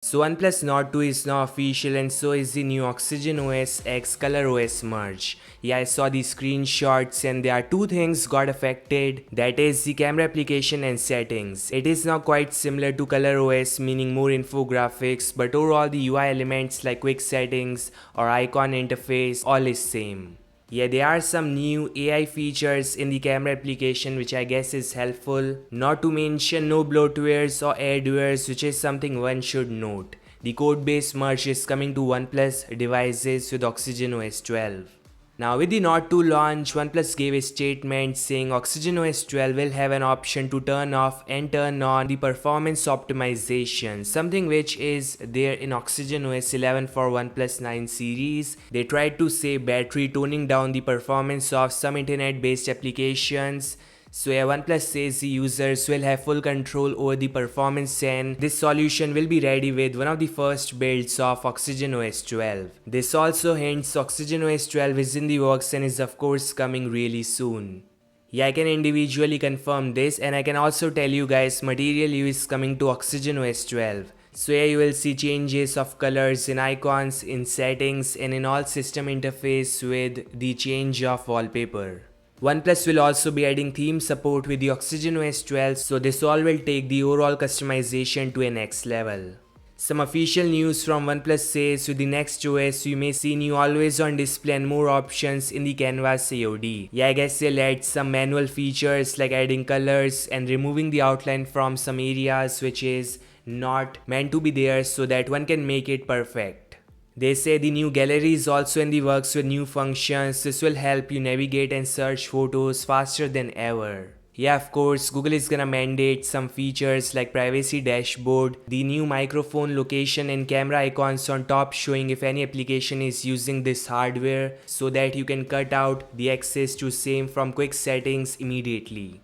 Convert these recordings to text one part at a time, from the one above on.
So OnePlus Nord 2 is now official, and so is the new Oxygen OS X Color OS merge. Yeah, I saw the screenshots and there are two things got affected, that is the camera application and settings. It is now quite similar to Color OS, meaning more infographics, but overall the UI elements like quick settings or icon interface all is same. Yeah, there are some new AI features in the camera application which I guess is helpful. Not to mention no bloatwares or adwares, which is something one should note. The code-based merge is coming to OnePlus devices with Oxygen OS 12. Now with the Nord 2 launch, OnePlus gave a statement saying Oxygen OS 12 will have an option to turn off and turn on the performance optimization, something which is there in Oxygen OS 11 for OnePlus 9 series. They tried to save battery, toning down the performance of some internet-based applications. So yeah, OnePlus says the users will have full control over the performance, and this solution will be ready with one of the first builds of Oxygen OS 12. This also hints Oxygen OS 12 is in the works and is of course coming really soon. Yeah, I can individually confirm this, and I can also tell you guys Material You is coming to Oxygen OS 12. So here you will see changes of colors in icons, in settings, and in all system interface with the change of wallpaper. OnePlus will also be adding theme support with the Oxygen OS 12, so this all will take the overall customization to a next level. Some official news from OnePlus says with the next OS you may see new always on display and more options in the Canvas AOD. Yeah, I guess they'll add some manual features like adding colors and removing the outline from some areas which is not meant to be there, so that one can make it perfect. They say the new gallery is also in the works with new functions. This will help you navigate and search photos faster than ever. Yeah, of course, Google is gonna mandate some features like privacy dashboard, the new microphone location and camera icons on top showing if any application is using this hardware, so that you can cut out the access to same from quick settings immediately.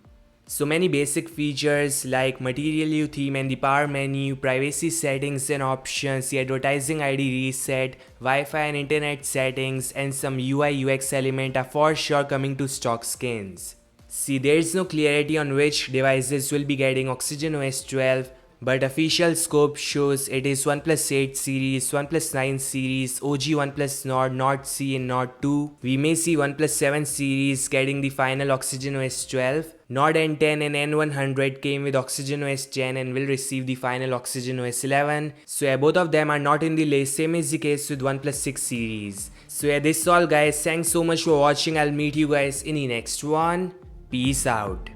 So many basic features like Material You theme and the power menu, privacy settings and options, the advertising ID reset, Wi-Fi and internet settings, and some UI UX element are for sure coming to stock skins. See, there is no clarity on which devices will be getting Oxygen OS 12, but official scope shows it is OnePlus 8 series, OnePlus 9 series, OG OnePlus Nord, Nord C and Nord 2. We may see OnePlus 7 series getting the final Oxygen OS 12. Nord N10 and N100 came with Oxygen OS 10 and will receive the final Oxygen OS 11. So yeah, both of them are not in the list, same is the case with OnePlus 6 series. So yeah, this is all guys, thanks so much for watching. I'll meet you guys in the next one. Peace out.